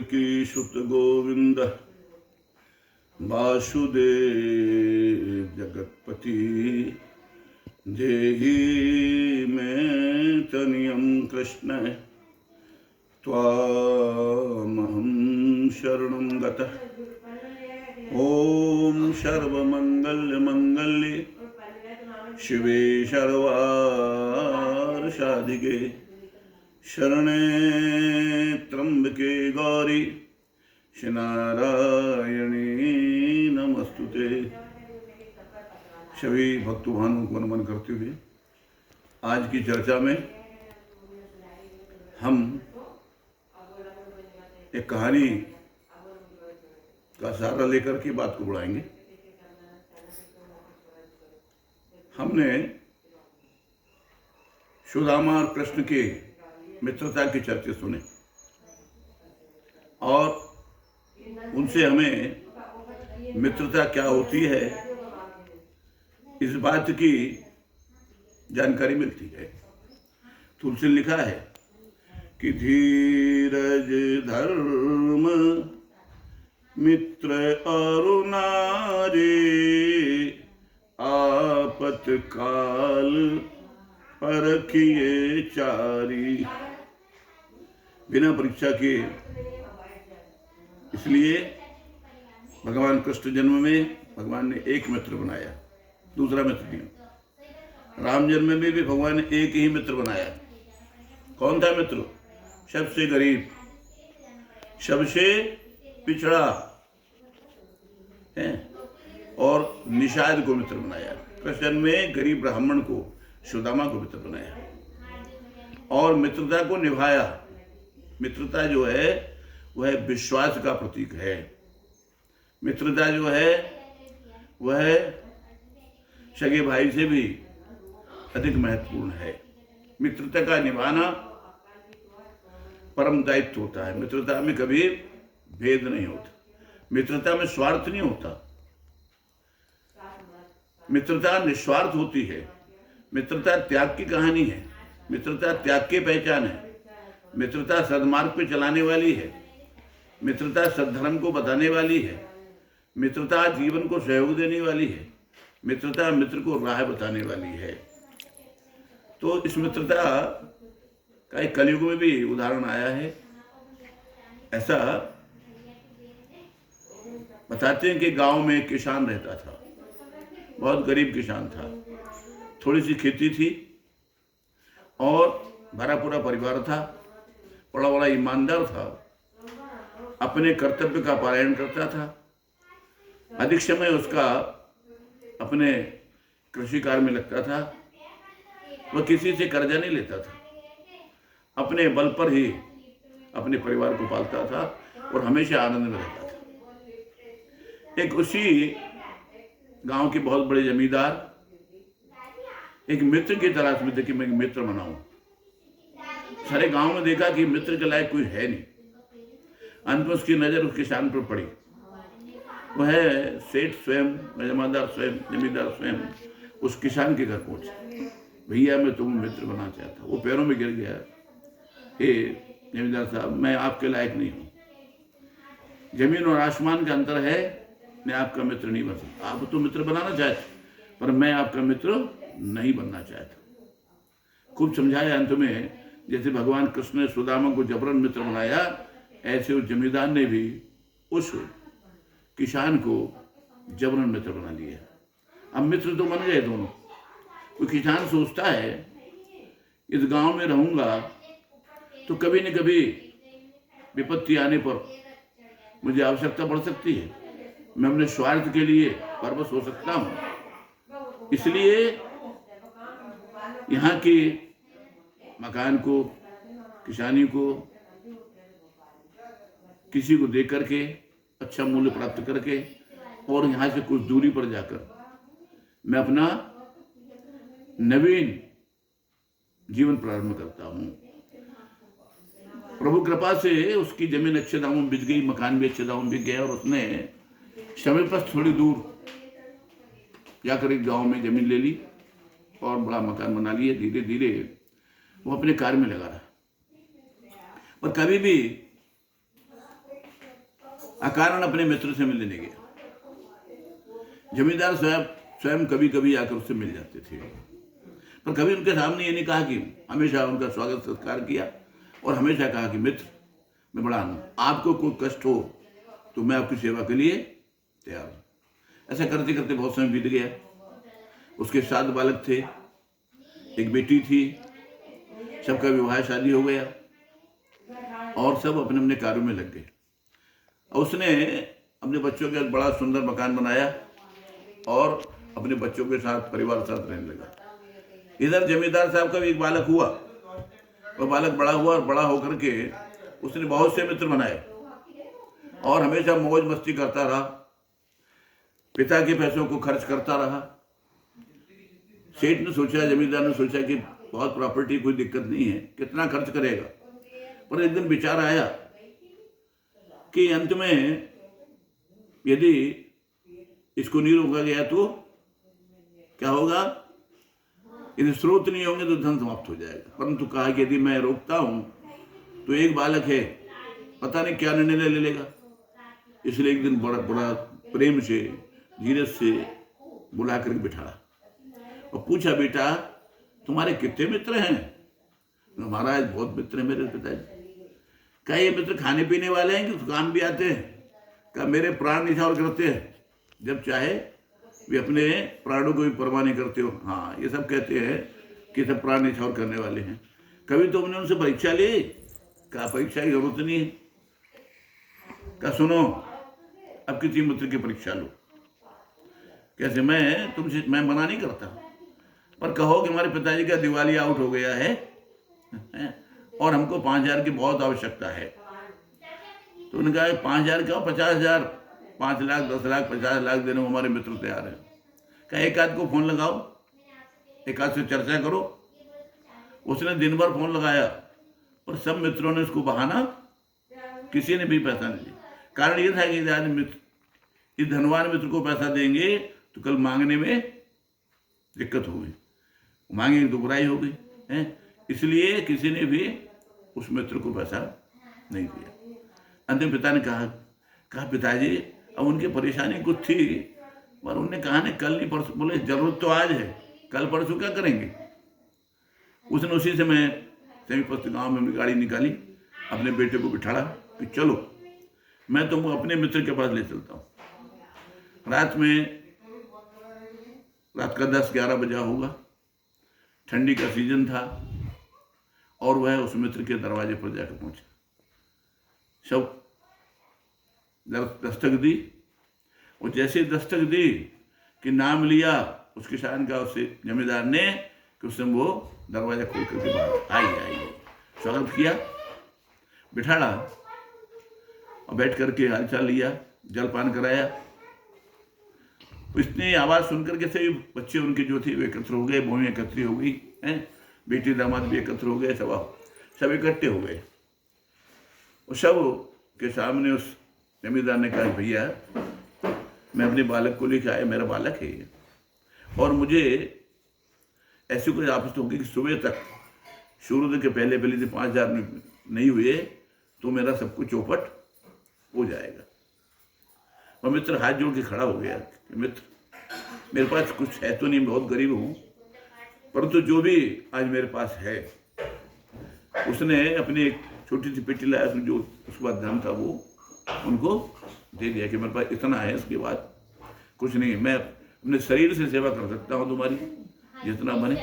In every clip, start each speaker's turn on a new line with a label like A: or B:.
A: देवकी सुत गोविंद वासुदेव जगतपति देहि में तनियं कृष्ण त्वामहं शरणं गतः। ओम सर्वमंगल्य शिवे सर्वार्थ-साधिके शरणे त्र्यंबके गौरी नारायणी नमस्तुते। सभी भक्तों को नमन करते हुए आज की चर्चा में हम एक कहानी का सहारा लेकर के बात को बढ़ाएंगे। हमने सुदामा और कृष्ण के मित्रता की चर्चा सुने और उनसे हमें मित्रता क्या होती है इस बात की जानकारी मिलती है। तुलसी लिखा है कि धीरज धर्म मित्र और नारी आपत काल परखिए चारी। बिना परीक्षा के इसलिए भगवान कृष्ण जन्म में भगवान ने एक मित्र बनाया, दूसरा मित्र नहीं। राम जन्म में भी भगवान ने एक ही मित्र बनाया। कौन था मित्र? सबसे गरीब, सबसे पिछड़ा है और निषाद को मित्र बनाया। कृष्ण में गरीब ब्राह्मण को, सुदामा को मित्र बनाया और मित्रता को निभाया। मित्रता जो है वह विश्वास का प्रतीक है। मित्रता जो है वह सगे भाई से भी अधिक महत्वपूर्ण है। मित्रता का निभाना परम दायित्व होता है। मित्रता में कभी भेद नहीं होता, मित्रता में स्वार्थ नहीं होता। मित्रता निस्वार्थ होती है। मित्रता त्याग की कहानी है। मित्रता त्याग की पहचान है। मित्रता सद्मार्ग पे चलाने वाली है। मित्रता सद्धर्म को बताने वाली है। मित्रता जीवन को सहयोग देने वाली है। मित्रता मित्र को राह बताने वाली है। तो इस मित्रता का एक कलयुग में भी उदाहरण आया है। ऐसा बताते हैं कि गांव में एक किसान रहता था, बहुत गरीब किसान था। थोड़ी सी खेती थी और भरा पूरा परिवार था। बड़ा बड़ा ईमानदार था, अपने कर्तव्य का पालन करता था। अधिक समय उसका अपने कृषि कार्य में लगता था। वह किसी से कर्जा नहीं लेता था, अपने बल पर ही अपने परिवार को पालता था और हमेशा आनंद में रहता था। एक उसी गांव के बहुत बड़े जमींदार एक मित्र की तलाश में थे कि मैं मित्र बनाऊं। सारे गांव में देखा कि मित्र के लायक कोई है नहीं। अंत में उसकी नजर उस किसान पर पड़ी। वह सेठ स्वयं, जमादार स्वयं, जमींदार स्वयं उस किसान के घर पहुंचे। भैया मैं तुम्हें मित्र बनाना चाहता हूँ। वो पैरों में गिर गया। हे जमींदार साहब, मैं आपके लायक नहीं हूँ। जमीन और आसमान का अंतर है। मैं आपका मित्र नहीं बन सकता। आप तो मित्र बनाना चाहते, पर मैं आपका मित्र नहीं बनना चाहता। खूब समझाया। अंत में जैसे भगवान कृष्ण ने सुदामा को जबरन मित्र बनाया, ऐसे उस जमींदार ने भी उस किसान को जबरन मित्र बना लिया। अब मित्र तो बन गए दोनों। कोई किसान सोचता है इस गांव में रहूंगा तो कभी न कभी विपत्ति आने पर मुझे आवश्यकता पड़ सकती है। मैं अपने स्वार्थ के लिए परवश हो सकता हूं। इसलिए यहाँ के मकान को, किसानी को किसी को दे करके, अच्छा मूल्य प्राप्त करके और यहाँ से कुछ दूरी पर जाकर मैं अपना नवीन जीवन प्रारंभ करता हूँ। प्रभु कृपा से उसकी जमीन अच्छे दामों में बिक गई, मकान भी अच्छे दामों में बिक गया और उसने समय पर थोड़ी दूर जाकर एक गांव में जमीन ले ली और बड़ा मकान बना लिया। धीरे धीरे वो अपने कार्य में लगा रहा। पर कभी भी अकारण अपने मित्र से मिलने गया। जमींदार स्वयं कभी कभी आकर उससे मिल जाते थे, पर कभी उनके सामने ये नहीं कहा कि हमेशा उनका स्वागत सत्कार किया, और हमेशा कहा कि मित्र मैं बड़ा हूं, आपको कोई कष्ट हो तो मैं आपकी सेवा के लिए तैयार हूं। ऐसा करते करते बहुत समय बीत गया। उसके 7 बालक थे, एक बेटी थी, सबका विवाह शादी हो गया और सब अपने अपने कार्यों में लग गए। उसने अपने बच्चों के बड़ा सुंदर मकान बनाया और अपने बच्चों के साथ परिवार के साथ रहने लगा। इधर जमींदार साहब का भी एक बालक हुआ। वह बालक बड़ा हुआ और बड़ा होकर के उसने बहुत से मित्र बनाए और हमेशा मौज मस्ती करता रहा, पिता के पैसों को खर्च करता रहा। सेठ ने सोचा, जमींदार ने सोचा कि बहुत प्रॉपर्टी, कोई दिक्कत नहीं है, कितना खर्च करेगा। पर एक दिन विचार आया कि अंत में यदि इसको नहीं रोका गया तो क्या होगा, यदि स्रोत नहीं होंगे तो धन समाप्त हो जाएगा। परंतु कहा कि यदि मैं रोकता हूं तो एक बालक है, पता नहीं क्या निर्णय ले लेगा। इसलिए एक दिन बड़ा बड़ा प्रेम से, धीरज से बुला कर बिठाया और पूछा, बेटा तुम्हारे कितने मित्र हैं? महाराज बहुत मित्र हैं मेरे पिताजी। क्या ये मित्र खाने पीने वाले हैं कि काम भी आते हैं? क्या मेरे प्राण निछावर करते हैं, जब चाहे वे अपने प्राणों को भी परवाह नहीं करते हो? हाँ, ये सब कहते हैं कि सब प्राण निछावर करने वाले हैं। कभी तो हमने उनसे परीक्षा ली? क्या परीक्षा की जरूरत नहीं है। क्या सुनो, अब किसी मित्र की परीक्षा लो। कैसे? मैं मना नहीं करता, पर कहो कि हमारे पिताजी का दिवाली आउट हो गया है और हमको 5,000 की बहुत आवश्यकता है। तो उन्होंने कहा 5,000 क्या, 50,000, 5 लाख, 10 लाख, 50 लाख देने में हमारे मित्र तैयार हैं। क्या एक आध को फोन लगाओ, एक आध से चर्चा करो। उसने दिन भर फोन लगाया और सब मित्रों ने उसको बहाना, किसी ने भी पैसा नहीं दिया। कारण ये था कि आज मित्र, इस धनवान मित्र को पैसा देंगे तो कल मांगने में दिक्कत होगी, मांगेंगे तो बुराई होगी है। इसलिए किसी ने भी उस मित्र को पैसा नहीं दिया। अंतिम पिता ने कहा पिताजी, अब उनकी परेशानी कुछ थी, पर उन्होंने कहा नहीं कल नहीं परसों। बोले जरूरत तो आज है, कल परसों क्या करेंगे? उसने उसी समय समीपस्थ गांव में गाड़ी निकाली, अपने बेटे को बिठाड़ा कि चलो मैं तुमको अपने मित्र के पास ले चलता हूँ। रात का 10-11 बजा होगा, ठंडी का सीजन था और वह उस मित्र के दरवाजे पर जाकर पहुंचा। सब दस्तक दी और जैसे दस्तक दी कि नाम लिया उस किसान का, उससे जमींदार ने, कि उसने वो दरवाजा खोल करके बाहर आई स्वागत किया, बिठाड़ा और बैठ करके हालचाल लिया, जलपान कराया। इतनी आवाज़ सुनकर के सभी बच्चे उनके जो थे वे एकत्र हो गए, बहुएं एकत्र हो गई हैं, बेटी दामाद भी एकत्र हो गए, सब इकट्ठे हो गए। और सब के सामने उस जमींदार ने कहा, भैया मैं अपने बालक को लेकर आया, मेरा बालक है ये, और मुझे ऐसी कोई आपस होगी कि सुबह तक सूर्योदय के पहले 5,000 नहीं हुए तो मेरा सब कुछ चौपट हो जाएगा। और मित्र हाथ जोड़ के खड़ा हो गया, मित्र मेरे पास कुछ है तो नहीं, बहुत गरीब हूँ, परंतु जो भी आज मेरे पास है, उसने अपनी एक छोटी सी पेटी लाया, जो उसके बाद धन था वो उनको दे दिया कि मेरे पास इतना है, इसके बाद कुछ नहीं है। मैं अपने शरीर से सेवा कर सकता हूँ तुम्हारी, जितना बने।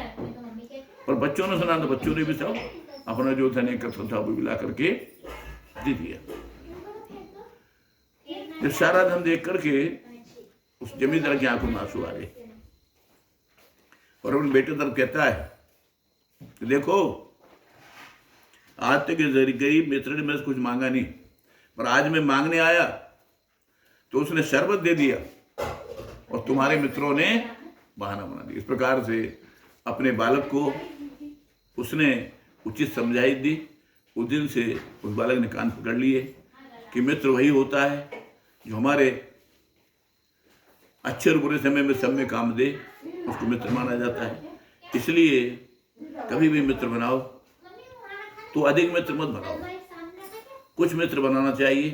A: पर बच्चों ने सुना तो बच्चों ने भी सब अपना जो धन एकत्र था वो मिला करके दे दिया। जब सारा धन देख करके उस जमींदार की आंखों में आंसू आ गए और अपने बेटे तरफ कहता है कि देखो, आज तक गरीब मित्र ने मेरे से कुछ मांगा नहीं, पर आज मैं मांगने आया तो उसने शरबत दे दिया और तुम्हारे मित्रों ने बहाना बना दिया। इस प्रकार से अपने बालक को उसने उचित समझाई दी। उस दिन से उस बालक ने कान पकड़ लिए कि मित्र वही होता है जो हमारे अच्छे और बुरे समय में सब में काम दे, उसको मित्र माना जाता है। इसलिए कभी भी मित्र बनाओ तो अधिक मित्र मत बनाओ, कुछ मित्र बनाना चाहिए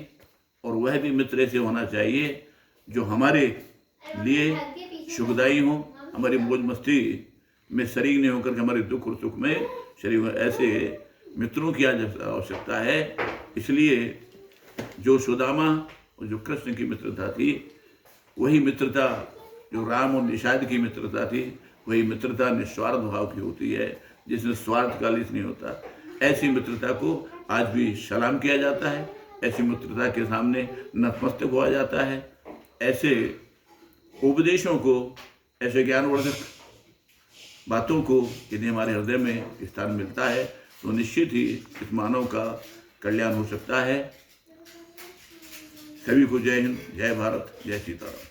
A: और वह भी मित्र ऐसे होना चाहिए जो हमारे लिए सुखदायी हो, हमारी मौज मस्ती में शरीक नहीं होकर के हमारे दुख और सुख में शरीक हो। ऐसे मित्रों की आज आवश्यकता है। इसलिए जो सुदामा और जो कृष्ण की मित्रता थी, वही मित्रता जो राम और निषाद की मित्रता थी, वही मित्रता निस्वार्थ भाव की होती है, जिसमें स्वार्थ का लिप्त नहीं होता। ऐसी मित्रता को आज भी सलाम किया जाता है, ऐसी मित्रता के सामने नतमस्तक हुआ जाता है। ऐसे उपदेशों को, ऐसे ज्ञानवर्धक बातों को यदि हमारे हृदय में स्थान मिलता है तो निश्चित ही इस मानव का कल्याण हो सकता है। सभी को जय हिंद, जय भारत, जय सीताराम।